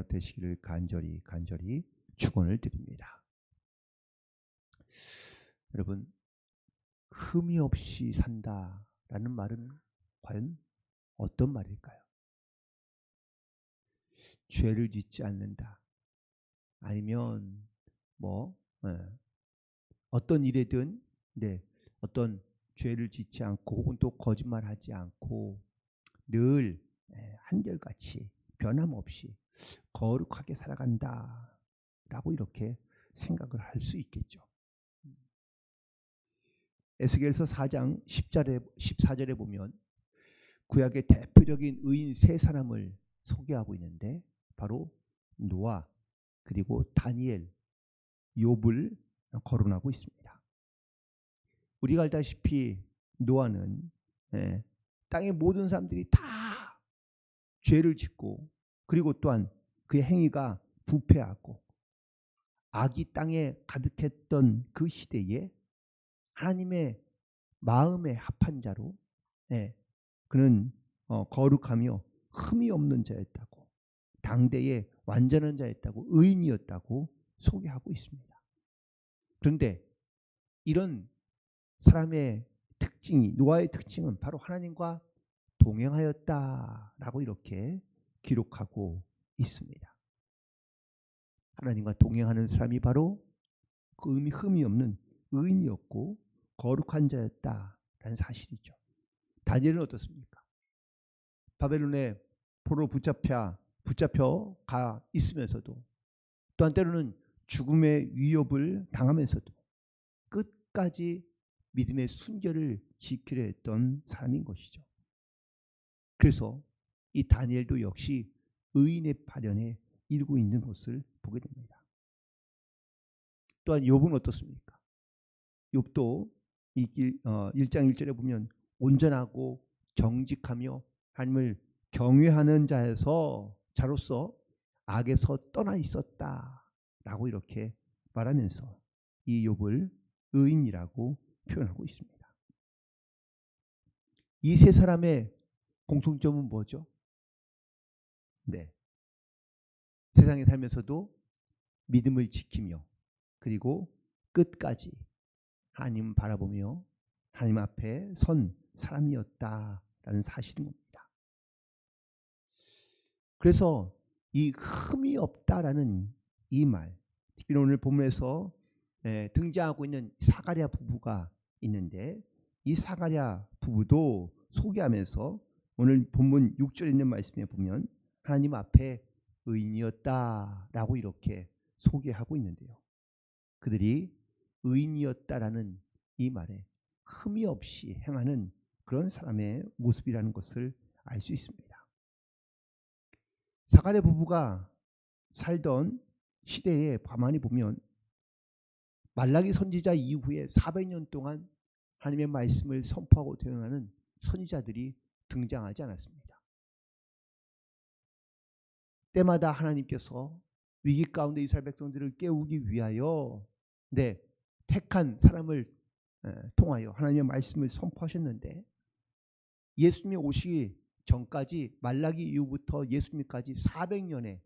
되시기를 간절히 축원을 드립니다. 여러분, 흠이 없이 산다라는 말은 과연 어떤 말일까요? 죄를 짓지 않는다. 아니면 어떤 일에든 어떤 죄를 짓지 않고 혹은 또 거짓말하지 않고 늘 한결같이 변함없이 거룩하게 살아간다라고 이렇게 생각을 할 수 있겠죠. 에스겔서 4장 14절에 보면 구약의 대표적인 의인 세 사람을 소개하고 있는데 바로 노아, 그리고 다니엘, 욥을 거론하고 있습니다. 우리가 알다시피 노아는 땅의 모든 사람들이 다 죄를 짓고 그리고 또한 그의 행위가 부패하고 악이 땅에 가득했던 그 시대에 하나님의 마음에 합한 자로 그는 거룩하며 흠이 없는 자였다고, 당대의 완전한 자였다고, 의인이었다고 소개하고 있습니다. 그런데 이런 사람의 특징이, 노아의 특징은 바로 하나님과 동행하였다라고 이렇게 기록하고 있습니다. 하나님과 동행하는 사람이 바로 그 흠이 없는 의인이었고 거룩한 자였다라는 사실이죠. 다니엘은 어떻습니까? 바벨론의 포로 붙잡혀 가 있으면서도 또한 때로는 죽음의 위협을 당하면서도 끝까지 믿음의 순결을 지키려 했던 사람인 것이죠. 그래서 이 다니엘도 역시 의인의 발현에 이르고 있는 것을 보게 됩니다. 또한 욥은 어떻습니까? 욥도 1장 1절에 보면 온전하고 정직하며 하나님을 경외하는 자로서 악에서 떠나 있었다라고 이렇게 말하면서 이 욥을 의인이라고 표현하고 있습니다. 이 세 사람의 공통점은 뭐죠? 세상에 살면서도 믿음을 지키며 그리고 끝까지 하나님 바라보며 하나님 앞에 선 사람이었다라는 사실인 겁니다. 그래서 이 흠이 없다라는 이 말, 특히 오늘 본문에서 등장하고 있는 사가랴 부부가 있는데 이 사가랴 부부도 소개하면서 오늘 본문 6절에 있는 말씀에 보면 하나님 앞에 의인이었다라고 이렇게 소개하고 있는데요. 그들이 의인이었다라는 이 말에 흠이 없이 행하는 그런 사람의 모습이라는 것을 알 수 있습니다. 사가랴 부부가 살던 시대에 가만히 보면 말라기 선지자 이후에 400년 동안 하나님의 말씀을 선포하고 대응하는 선지자들이 등장하지 않았습니다. 때마다 하나님께서 위기 가운데 이스라엘 백성들을 깨우기 위하여 택한 사람을 통하여 하나님의 말씀을 선포하셨는데 예수님이 오시기 전까지 말라기 이후부터 예수님까지 400년의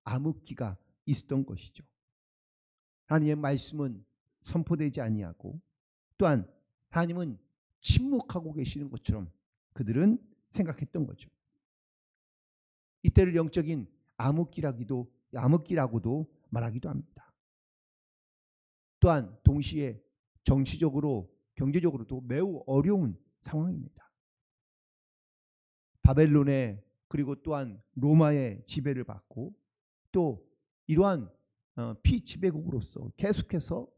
암흑기가 있었던 것이죠. 하나님의 말씀은 선포되지 아니하고 또한 하나님은 침묵하고 계시는 것처럼 그들은 생각했던 거죠. 이때를 영적인 암흑기라고도 말하기도 합니다. 또한 동시에 정치적으로 경제적으로도 매우 어려운 상황입니다. 바벨론의 그리고 또한 로마의 지배를 받고 또 이러한 피지배국으로서 계속해서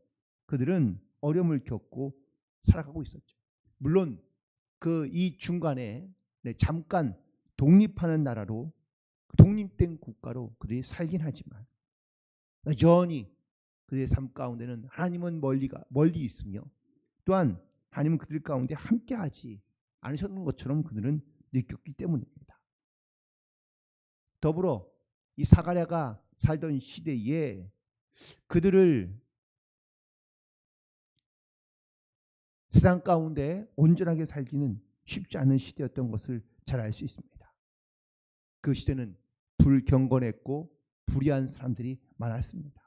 그들은 어려움을 겪고 살아가고 있었죠. 물론 이 중간에 잠깐 독립하는 나라로 독립된 국가로 그들이 살긴 하지만 여전히 그들의 삶 가운데는 하나님은 멀리 있으며 또한 하나님은 그들 가운데 함께하지 않으셨는 것처럼 그들은 느꼈기 때문입니다. 더불어 이 사가랴가 살던 시대에 그들을 세상 가운데 온전하게 살기는 쉽지 않은 시대였던 것을 잘 알 수 있습니다. 그 시대는 불경건했고 불의한 사람들이 많았습니다.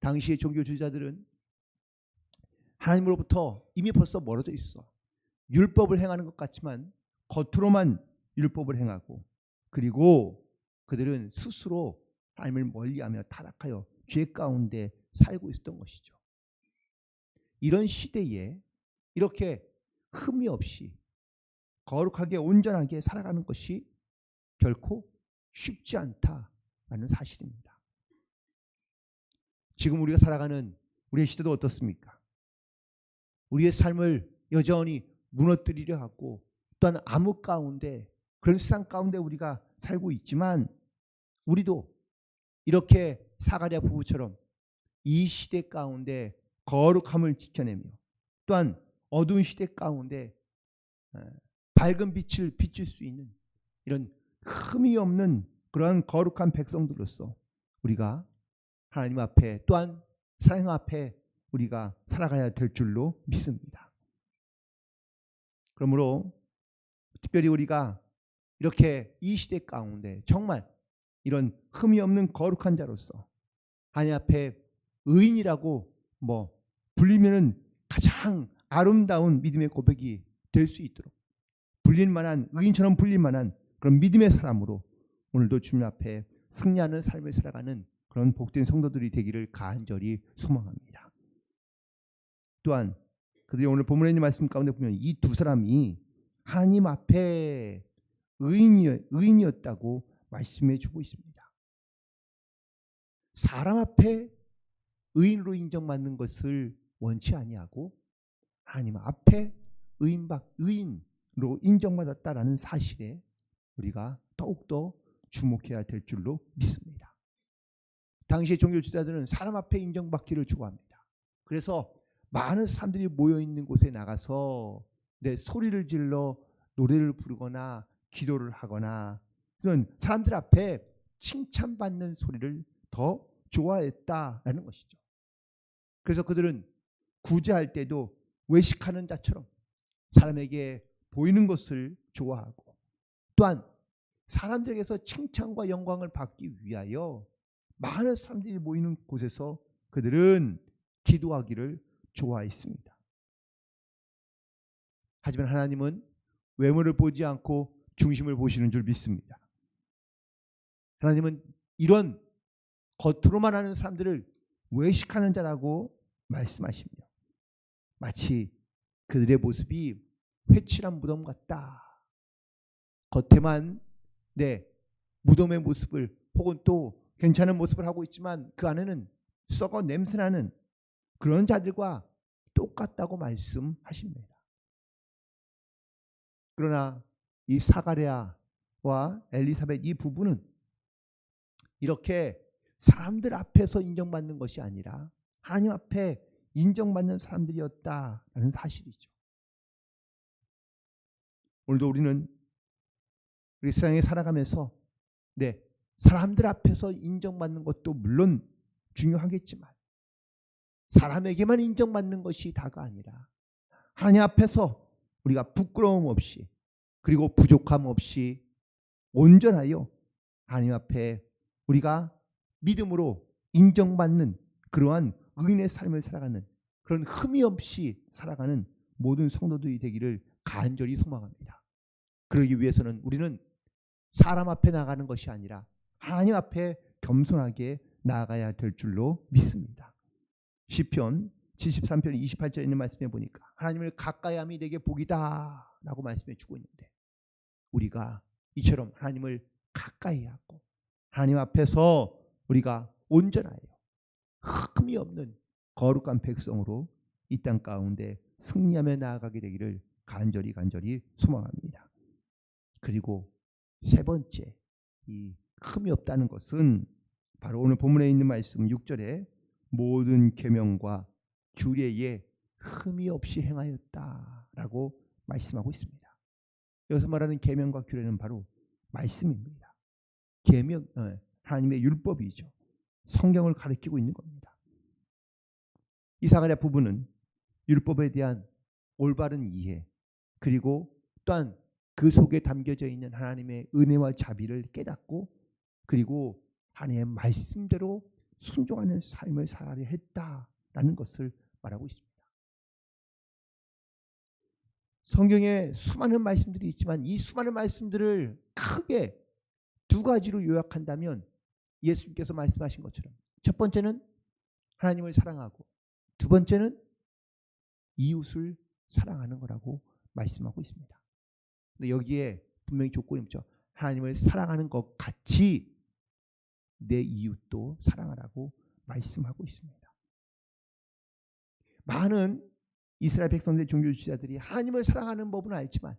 당시의 종교 지도자들은 하나님으로부터 이미 벌써 멀어져 있어. 율법을 행하는 것 같지만 겉으로만 율법을 행하고, 그리고 그들은 스스로 하나님을 멀리하며 타락하여 죄 가운데 살고 있었던 것이죠. 이런 시대에 이렇게 흠이 없이 거룩하게 온전하게 살아가는 것이 결코 쉽지 않다라는 사실입니다. 지금 우리가 살아가는 우리의 시대도 어떻습니까? 우리의 삶을 여전히 무너뜨리려 하고, 또한 암흑 가운데, 그런 세상 가운데 우리가 살고 있지만, 우리도 이렇게 사가랴 부부처럼 이 시대 가운데 거룩함을 지켜내며, 또한 어두운 시대 가운데 밝은 빛을 비출 수 있는 이런 흠이 없는 그러한 거룩한 백성들로서 우리가 하나님 앞에, 또한 사랑 앞에 우리가 살아가야 될 줄로 믿습니다. 그러므로 특별히 우리가 이렇게 이 시대 가운데 정말 이런 흠이 없는 거룩한 자로서 하나님 앞에 의인이라고 불리면은 가장 아름다운 믿음의 고백이 될 수 있도록 불릴 만한, 의인처럼 불릴 만한 그런 믿음의 사람으로 오늘도 주님 앞에 승리하는 삶을 살아가는 그런 복된 성도들이 되기를 간절히 소망합니다. 또한 그들이 오늘 본문에 있는 말씀 가운데 보면 이 두 사람이 하나님 앞에 의인이었다고 말씀해 주고 있습니다. 사람 앞에 의인으로 인정받는 것을 원치 아니하고 하나님 앞에 의인으로 인정받았다라는 사실에 우리가 더욱더 주목해야 될 줄로 믿습니다. 당시의 종교 지도자들은 사람 앞에 인정받기를 좋아합니다. 그래서 많은 사람들이 모여있는 곳에 나가서 소리를 질러 노래를 부르거나 기도를 하거나, 그런 사람들 앞에 칭찬받는 소리를 더 좋아했다라는 것이죠. 그래서 그들은 구제할 때도 외식하는 자처럼 사람에게 보이는 것을 좋아하고, 또한 사람들에게서 칭찬과 영광을 받기 위하여 많은 사람들이 모이는 곳에서 그들은 기도하기를 좋아했습니다. 하지만 하나님은 외모를 보지 않고 중심을 보시는 줄 믿습니다. 하나님은 이런 겉으로만 하는 사람들을 외식하는 자라고 말씀하시며, 마치 그들의 모습이 회칠한 무덤 같다. 겉에만 무덤의 모습을, 혹은 또 괜찮은 모습을 하고 있지만 그 안에는 썩어 냄새나는 그런 자들과 똑같다고 말씀하십니다. 그러나 이 사가랴와 엘리사벳 이 부부는 이렇게 사람들 앞에서 인정받는 것이 아니라 하나님 앞에 인정받는 사람들이었다라는 사실이죠. 오늘도 우리는 우리 세상에 살아가면서 사람들 앞에서 인정받는 것도 물론 중요하겠지만 사람에게만 인정받는 것이 다가 아니라 하나님 앞에서 우리가 부끄러움 없이, 그리고 부족함 없이 온전하여 하나님 앞에 우리가 믿음으로 인정받는 그러한 의인의 삶을 살아가는, 그런 흠이 없이 살아가는 모든 성도들이 되기를 간절히 소망합니다. 그러기 위해서는 우리는 사람 앞에 나가는 것이 아니라 하나님 앞에 겸손하게 나아가야 될 줄로 믿습니다. 시편 73편 28절에 있는 말씀에 보니까 하나님을 가까이함이 내게 복이다 라고 말씀해 주고 있는데, 우리가 이처럼 하나님을 가까이 하고 하나님 앞에서 우리가 온전하여 흠이 없는 거룩한 백성으로 이 땅 가운데 승리하며 나아가게 되기를 간절히 소망합니다. 그리고 세 번째, 이 흠이 없다는 것은 바로 오늘 본문에 있는 말씀 6절에 모든 계명과 규례에 흠이 없이 행하였다라고 말씀하고 있습니다. 여기서 말하는 계명과 규례는 바로 말씀입니다. 계명, 하나님의 율법이죠. 성경을 가리키고 있는 겁니다. 이 사가랴 부부는 율법에 대한 올바른 이해, 그리고 또한 그 속에 담겨져 있는 하나님의 은혜와 자비를 깨닫고 그리고 하나님의 말씀대로 순종하는 삶을 살아야 했다라는 것을 말하고 있습니다. 성경에 수많은 말씀들이 있지만 이 수많은 말씀들을 크게 두 가지로 요약한다면 예수님께서 말씀하신 것처럼 첫 번째는 하나님을 사랑하고 두 번째는 이웃을 사랑하는 거라고 말씀하고 있습니다. 근데 여기에 분명히 조건이 있죠. 하나님을 사랑하는 것 같이 내 이웃도 사랑하라고 말씀하고 있습니다. 많은 이스라엘 백성들의 종교 지도자들이 하나님을 사랑하는 법은 알지만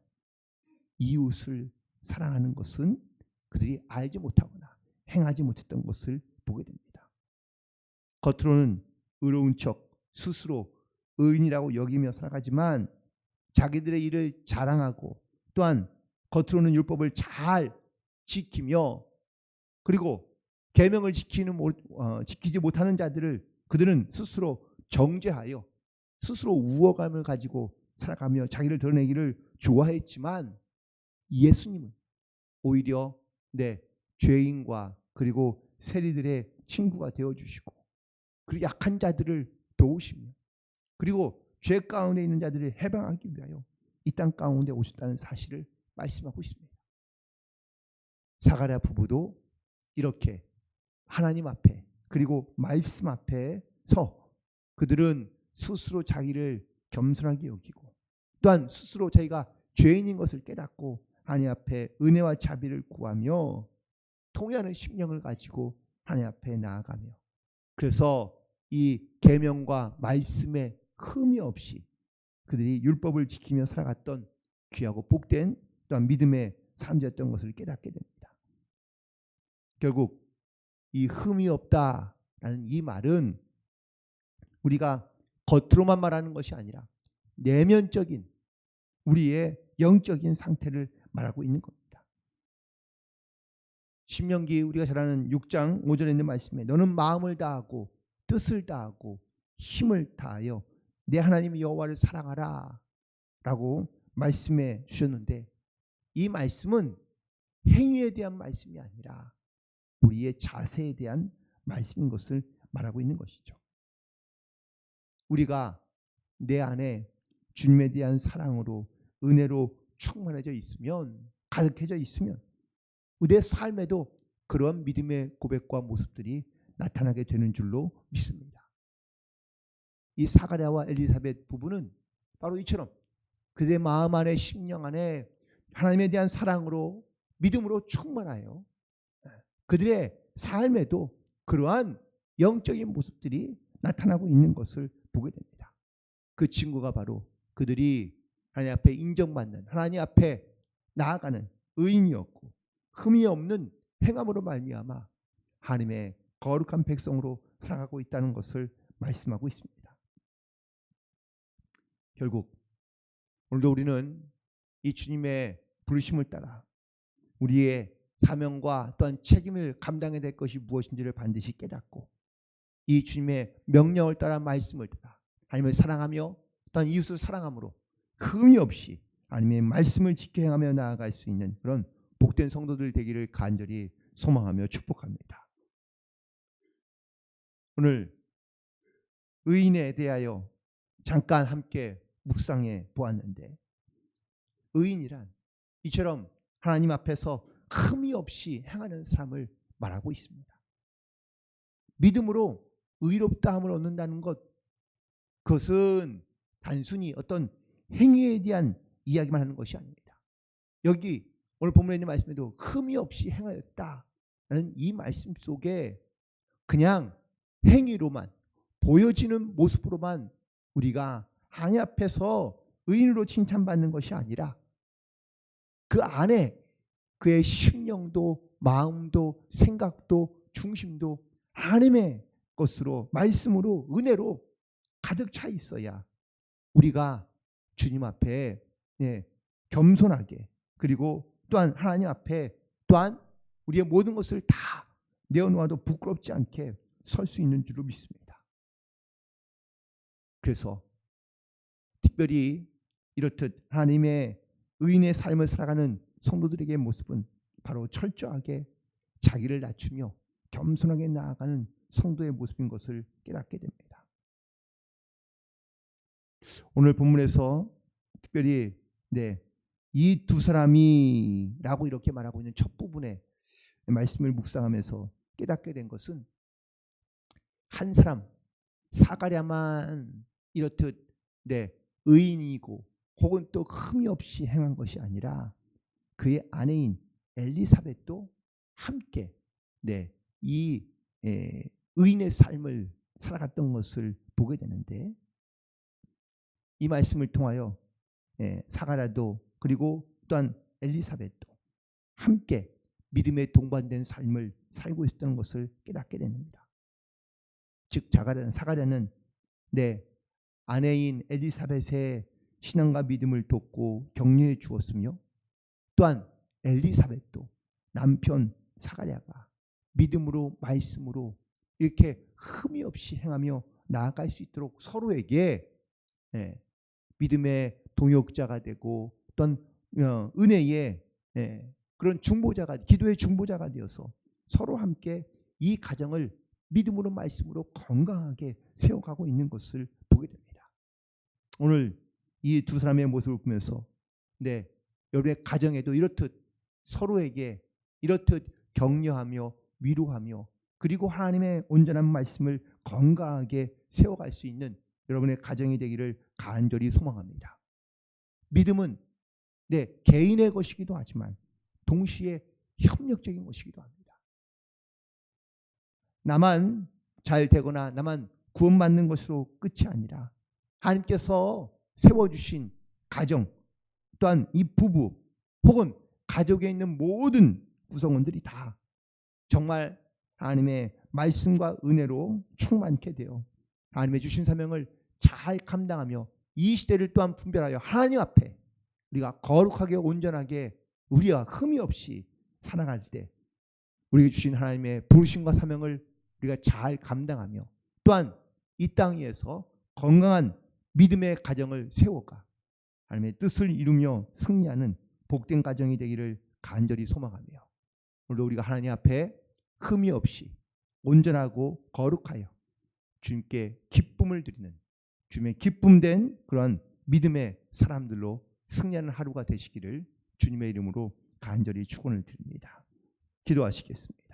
이웃을 사랑하는 것은 그들이 알지 못하거나 행하지 못했던 것을 보게 됩니다. 겉으로는 의로운 척 스스로 의인이라고 여기며 살아가지만 자기들의 일을 자랑하고 또한 겉으로는 율법을 잘 지키며 그리고 계명을 지키지 못하는 자들을 그들은 스스로 정죄하여 스스로 우월감을 가지고 살아가며 자기를 드러내기를 좋아했지만 예수님은 오히려 죄인과 그리고 세리들의 친구가 되어주시고 그리고 약한 자들을 도우시며 그리고 죄 가운데 있는 자들을 해방하기 위하여 이 땅 가운데 오셨다는 사실을 말씀하고 있습니다. 사가랴 부부도 이렇게 하나님 앞에 그리고 말씀 앞에서 그들은 스스로 자기를 겸손하게 여기고 또한 스스로 자기가 죄인인 것을 깨닫고 하나님 앞에 은혜와 자비를 구하며 통회하는 심령을 가지고 하나님 앞에 나아가며 그래서 이 계명과 말씀에 흠이 없이 그들이 율법을 지키며 살아갔던 귀하고 복된 또한 믿음의 사람들이었던 것을 깨닫게 됩니다. 결국 이 흠이 없다라는 이 말은 우리가 겉으로만 말하는 것이 아니라 내면적인 우리의 영적인 상태를 말하고 있는 겁니다. 신명기 우리가 잘 아는 6장 5절에 있는 말씀에 너는 마음을 다하고 뜻을 다하고 힘을 다하여 내 하나님 여호와를 사랑하라 라고 말씀해 주셨는데 이 말씀은 행위에 대한 말씀이 아니라 우리의 자세에 대한 말씀인 것을 말하고 있는 것이죠. 우리가 내 안에 주님에 대한 사랑으로 은혜로 충만해져 있으면 가득해져 있으면 내 삶에도 그런 믿음의 고백과 모습들이 나타나게 되는 줄로 믿습니다. 이 사가랴와 엘리사벳 부부는 바로 이처럼 그들의 마음 안에 심령 안에 하나님에 대한 사랑으로 믿음으로 충만하여 그들의 삶에도 그러한 영적인 모습들이 나타나고 있는 것을 보게 됩니다. 그 친구가 바로 그들이 하나님 앞에 인정받는 하나님 앞에 나아가는 의인이었고 흠이 없는 행함으로 말미암아 하나님의 거룩한 백성으로 살아가고 있다는 것을 말씀하고 있습니다. 결국 오늘도 우리는 이 주님의 부르심을 따라 우리의 사명과 또한 책임을 감당해야 될 것이 무엇인지를 반드시 깨닫고 이 주님의 명령을 따라 말씀을 따라 하나님을 사랑하며 또한 이웃을 사랑함으로 흠이 없이 하나님의 말씀을 지켜 행하며 나아갈 수 있는 그런 복된 성도들 되기를 간절히 소망하며 축복합니다. 오늘 의인에 대하여 잠깐 함께 묵상해 보았는데 의인이란 이처럼 하나님 앞에서 흠이 없이 행하는 삶을 말하고 있습니다. 믿음으로 의롭다함을 얻는다는 것 그것은 단순히 어떤 행위에 대한 이야기만 하는 것이 아닙니다. 여기 오늘 본문에 있는 말씀에도 흠이 없이 행하였다라는 이 말씀 속에 그냥 행위로만 보여지는 모습으로만 우리가 하나님 앞에서 의인으로 칭찬받는 것이 아니라 그 안에 그의 심령도 마음도 생각도 중심도 하나님의 것으로 말씀으로 은혜로 가득 차 있어야 우리가 주님 앞에 겸손하게 그리고 또한 하나님 앞에 또한 우리의 모든 것을 다 내어놓아도 부끄럽지 않게 설 수 있는 줄로 믿습니다. 그래서 특별히 이렇듯 하나님의 의인의 삶을 살아가는 성도들에게 모습은 바로 철저하게 자기를 낮추며 겸손하게 나아가는 성도의 모습인 것을 깨닫게 됩니다. 오늘 본문에서 특별히 이 두 사람이라고 이렇게 말하고 있는 첫 부분의 말씀을 묵상하면서 깨닫게 된 것은 한 사람 사가랴만 이렇듯 의인이고 혹은 또 흠이 없이 행한 것이 아니라 그의 아내인 엘리사벳도 함께 이 의인의 삶을 살아갔던 것을 보게 되는데, 이 말씀을 통하여 사가랴도 그리고 또한 엘리사벳도 함께 믿음에 동반된 삶을 살고 있었던 것을 깨닫게 됩니다. 즉 사가랴는 아내인 엘리사벳의 신앙과 믿음을 돕고 격려해 주었으며, 또한 엘리사벳도 남편 사가랴가 믿음으로 말씀으로 이렇게 흠이 없이 행하며 나아갈 수 있도록 서로에게 믿음의 동역자가 되고 또한 은혜의 그런 중보자가, 기도의 중보자가 되어서 서로 함께 이 가정을 믿음으로 말씀으로 건강하게 세워가고 있는 것을 보게 됩니다. 오늘 이 두 사람의 모습을 보면서 여러분의 가정에도 이렇듯 서로에게 이렇듯 격려하며 위로하며 그리고 하나님의 온전한 말씀을 건강하게 세워갈 수 있는 여러분의 가정이 되기를 간절히 소망합니다. 믿음은 개인의 것이기도 하지만 동시에 협력적인 것이기도 합니다. 나만 잘 되거나 나만 구원받는 것으로 끝이 아니라 하나님께서 세워주신 가정, 또한 이 부부 혹은 가족에 있는 모든 구성원들이 다 정말 하나님의 말씀과 은혜로 충만케 되어 하나님의 주신 사명을 잘 감당하며 이 시대를 또한 분별하여 하나님 앞에 우리가 거룩하게 온전하게 우리가 흠이 없이 살아갈 때 우리에게 주신 하나님의 부르심과 사명을 우리가 잘 감당하며 또한 이 땅 위에서 건강한 믿음의 가정을 세워가 하나님의 뜻을 이루며 승리하는 복된 가정이 되기를 간절히 소망하며, 오늘도 우리가 하나님 앞에 흠이 없이 온전하고 거룩하여 주님께 기쁨을 드리는 주님의 기쁨된 그런 믿음의 사람들로 승리하는 하루가 되시기를 주님의 이름으로 간절히 축원을 드립니다. 기도하시겠습니다.